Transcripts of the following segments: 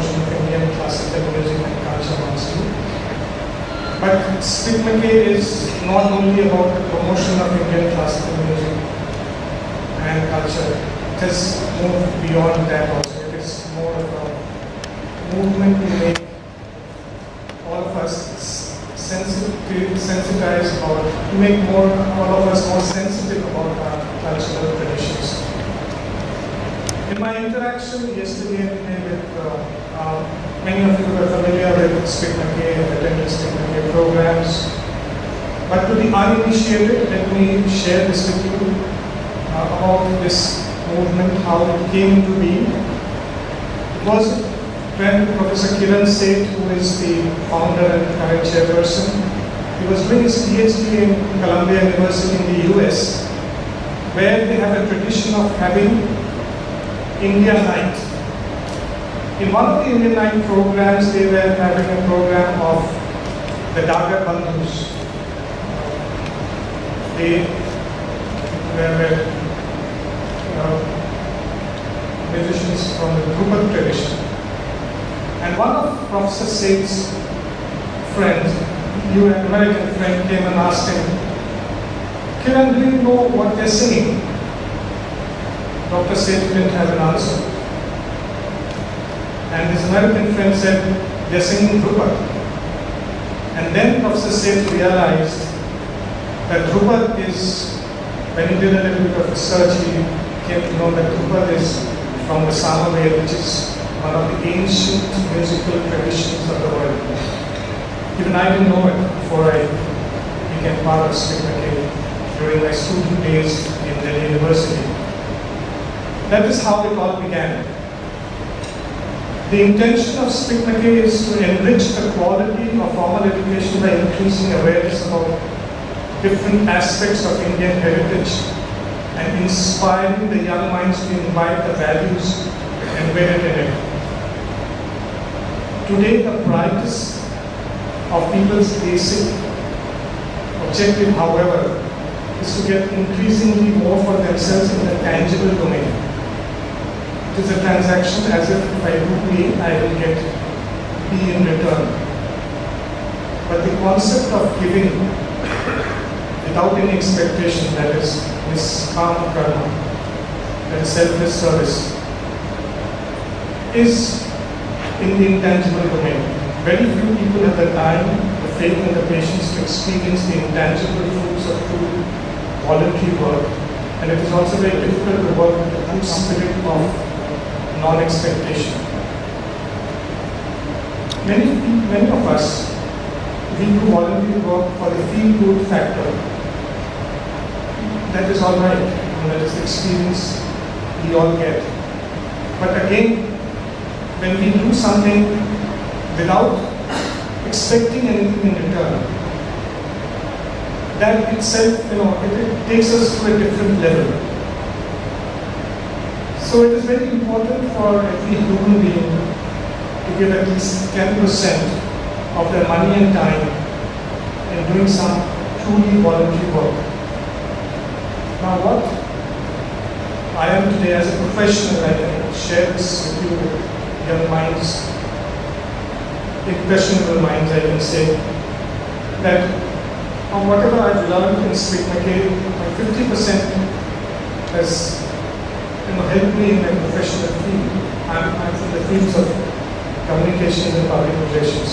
promotion of Indian classical music and culture wants to. But Spit McKay is not only about the promotion of Indian classical music and culture. It has moved beyond that also. It is more of a movement to make all of us sensitized about, to make all of us more sensitive about our cultural traditions. In my interaction yesterday and today with many of you are familiar with Spit McKay and attended Spit McKay programs. But to the uninitiated, let me share this with you about this movement, how it came to be. It was when Professor Kiran Seth, who is the founder and current chairperson, he was doing his PhD in Columbia University in the US, where they have a tradition of having India Night. In one of the Indian Night programs, they were having a program of the Dagar Bandhus. They were musicians from the Drupad tradition. And one of Professor Seth's friends, an American friend, came and asked him, Kiran, do you know what they're singing? Dr. Seth didn't have an answer. And his American friend said, they're singing Drupad. And then Professor Seth realized that Drupad is, when he did a little bit of research, he came to know that Drupad is from the Samaved, which is one of the ancient musical traditions of the world. Even I didn't know it before I became part of Spit McKay during my student days in Delhi University. That is how it all began. The intention of Spit McKay is to enrich the quality of formal education by increasing awareness about different aspects of Indian heritage and inspiring the young minds to imbibe the values embedded in it. Today, the brightest of people's basic objective, however, is to get increasingly more for themselves in the tangible domain. It is a transaction as if I do A, I will get B in return. But the concept of giving without any expectation, that is niskama karma, that is selfless service, is in the intangible domain. Very few people have the time, the faith and the patience to experience the intangible fruits of true voluntary work. And it is also very difficult to work with the true spirit of non-expectation. Many of us, we do voluntary work for the feel-good factor. That is all right, and that is the experience we all get. But again, when we do something without expecting anything in return, that itself, it takes us to a different level. So it is very important for every human being to give at least 10% of their money and time in doing some truly voluntary work. Now what I am today as a professional, I can share this with you, with young minds, impressionable minds, I can say, that from whatever I've learned in Spit McKay, 50% has helped me in my professional field. I'm from the fields of communications and public relations.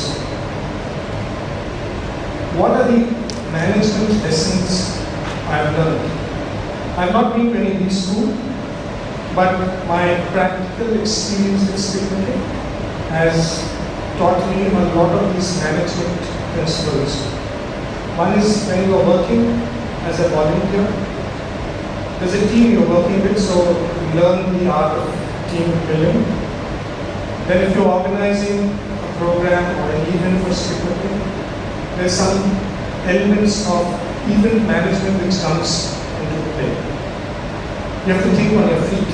What are the management lessons I've learned? I've not been to any B school, but my practical experience with Spit McKay has taught me a lot of these management principles. One is when you are working as a volunteer, there's a team you're working with, so you learn the art of team building. Then if you're organizing a program or an event for Spit McKay, there's some elements of event management which comes into play. You have to think on your feet.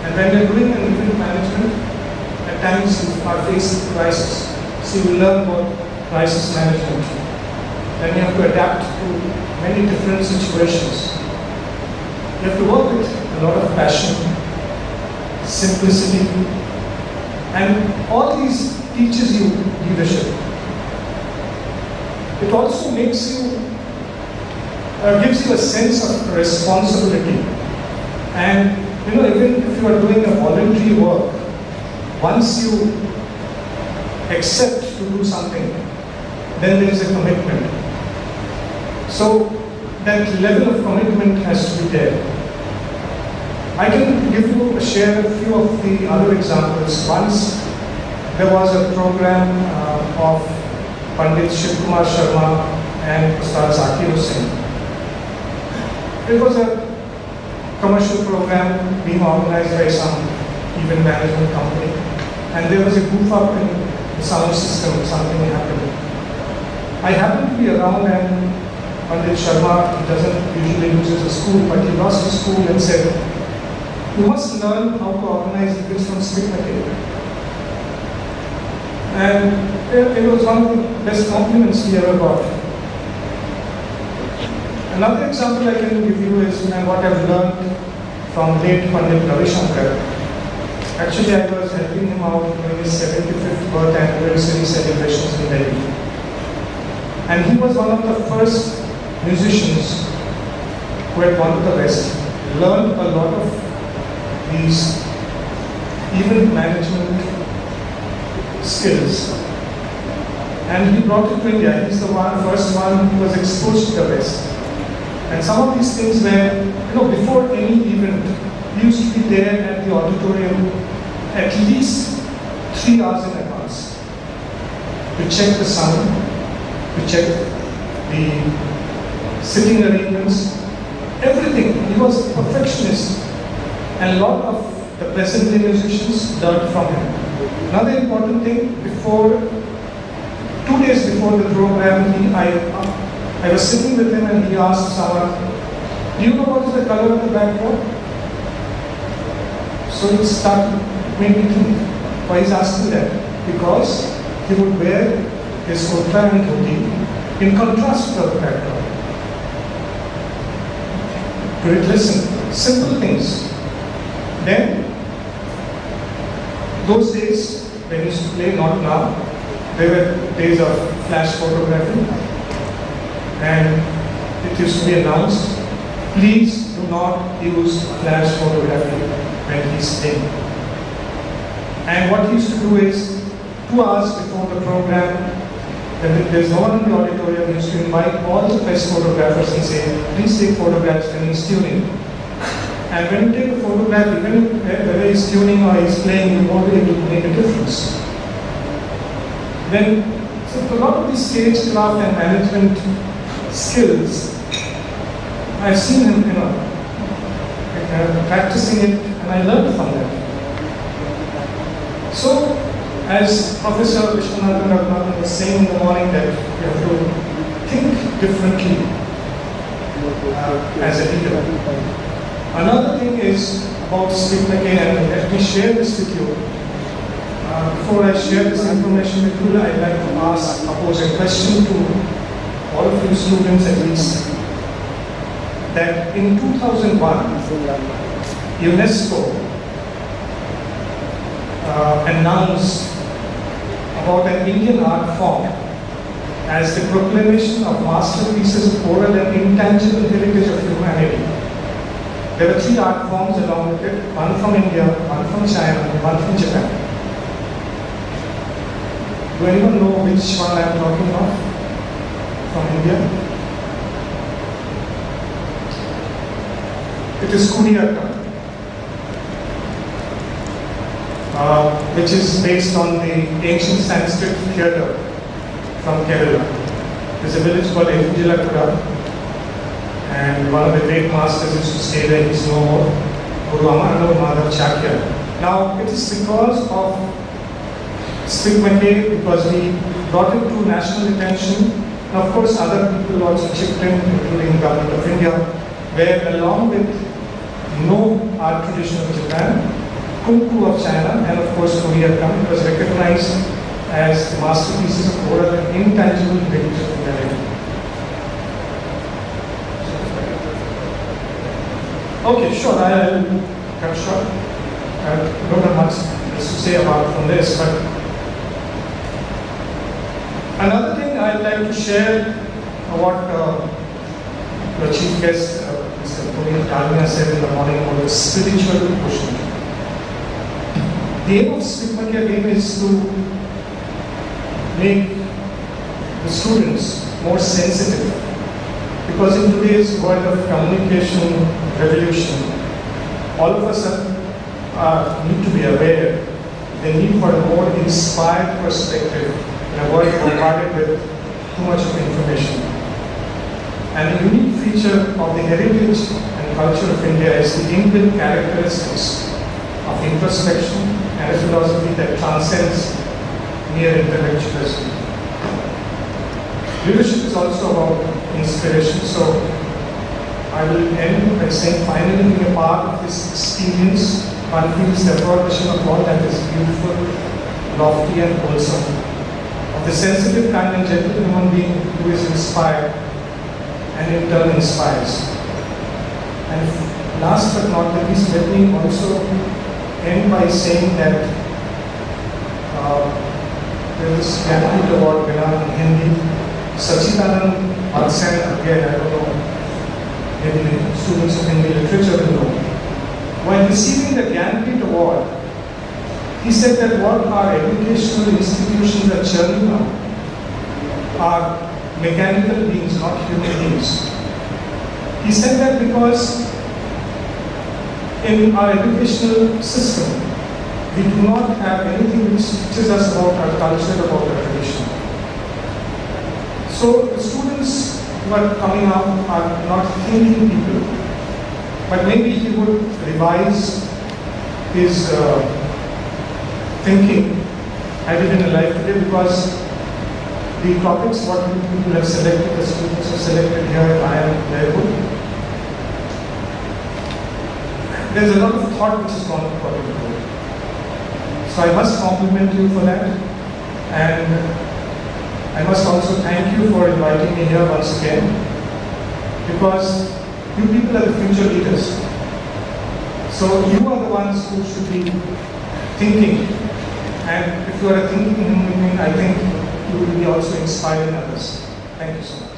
And when you're doing an event management, at times you are facing crisis. So you learn about crisis management. Then you have to adapt to many different situations. You have to work with a lot of passion, simplicity, And all these teaches you leadership. It also makes you, gives you a sense of responsibility. And even if you are doing a voluntary work, once you accept to do something, then there is a commitment. So that level of commitment has to be there. I can share a few of the other examples. Once there was a program of Pandit Shiv Kumar Sharma and Ustad Zakir Hussain. It was a commercial program being organized by some event management company, and there was a goof up in the sound system, something happened. I happened to be around, and Pandit Sharma, he doesn't usually use a school, but he lost his school and said, "You must learn how to organize events from Smith material." And it was one of the best compliments he ever got. Another example I can give you is what I've learned from late Pandit Ravi Shankar. Actually, I was helping him out during his 75th birth anniversary celebrations in Delhi. And he was one of the first musicians who had gone to the West, learned a lot of these event management skills. And he brought it to India. He's the first one who was exposed to the West. And some of these things were, before any event, we used to be there at the auditorium at least 3 hours in advance to check the sound, to check the sitting arrangements, everything. He was a perfectionist, and a lot of the present-day musicians learned from him. Another important thing, 2 days before the program, I was sitting with him and he asked someone, "Do you know what is the color of the backdrop?" So it started making me think, why he's asking that? Because he would wear his kurta and dhoti in contrast to the backdrop. Great, listen, simple things. Then, those days, when he used to play, not now, there were days of flash photography, and it used to be announced, please do not use flash photography when he's playing. And what he used to do is, 2 hours before the program, when there's no one in the auditorium, he used to invite all the best photographers and say, please take photographs when he's tuning. And when you take a photograph, even whether he's tuning or he's playing, you won't be able to make a difference. So a lot of these stagecraft and management skills, I've seen him, practicing it, and I learned from that. So, as Professor Vishwanathan Raghunathan was saying in the morning, that you have to think differently as a leader. Another thing is about Steve McCain, and let me share this with you. Before I share this information with you, I'd like to pose a question to all of you students at least. That in 2001, UNESCO announced about an Indian art form as the proclamation of masterpieces of oral and intangible heritage of humanity. There were 3 art forms along with it, one from India, one from China, and one from Japan. Do anyone know which one I am talking of from India? It is Kudiyattam, which is based on the ancient Sanskrit theatre from Kerala. There's a village called Ejjilakura, and one of the great masters used to stay there. He's no more, Guru Amarnath Madhav Chakya. Now, it is because of Steve McCain, because we brought it to national attention, and of course other people also chipped in, including the government of India, where along with no art tradition of Japan, Kumku of China, and of course Kudiyattam, it was recognized as the masterpieces of oral and intangible heritage of humanity. Okay, sure, I'll cut short. I don't have much is to say about from this. But another thing I'd like to share what the chief guest, Mr. Kalyan, said in the morning about the spiritual quotient. The aim of Speakmaker game is to make the students more sensitive, because in today's world of communication revolution, all of us need to be aware the need for a more inspired perspective in a world bombarded with too much of information. And a unique feature of the heritage and culture of India is the inbuilt characteristics of introspection and a philosophy that transcends mere intellectualism. Leadership is also about inspiration, so I will end by saying finally being a part of this experience, one feels the appropriation of all that is beautiful, lofty and wholesome, of the sensitive, kind and gentle human being who is inspired and in turn inspires. And last but not the least, let me also end by saying that there is Gratitude Award winner in Hindi, Sachidanand Balsan, again, I don't know, maybe the students of Hindi literature will know. While receiving the Gyanpith Award, he said that what our educational institutions are churning out are mechanical beings, not human beings. He said that because in our educational system, we do not have anything which teaches us about our culture, about our tradition. So the students who are coming out are not thinking people, but maybe he would revise his thinking had it been alive today, because the topics what people have selected, the students have selected here, I am very good. There's a lot of thought which has gone according to it. So I must compliment you for that, and I must also thank you for inviting me here once again, because you people are the future leaders. So you are the ones who should be thinking, and if you are a thinking human being, I think you will be also inspiring others. Thank you so much.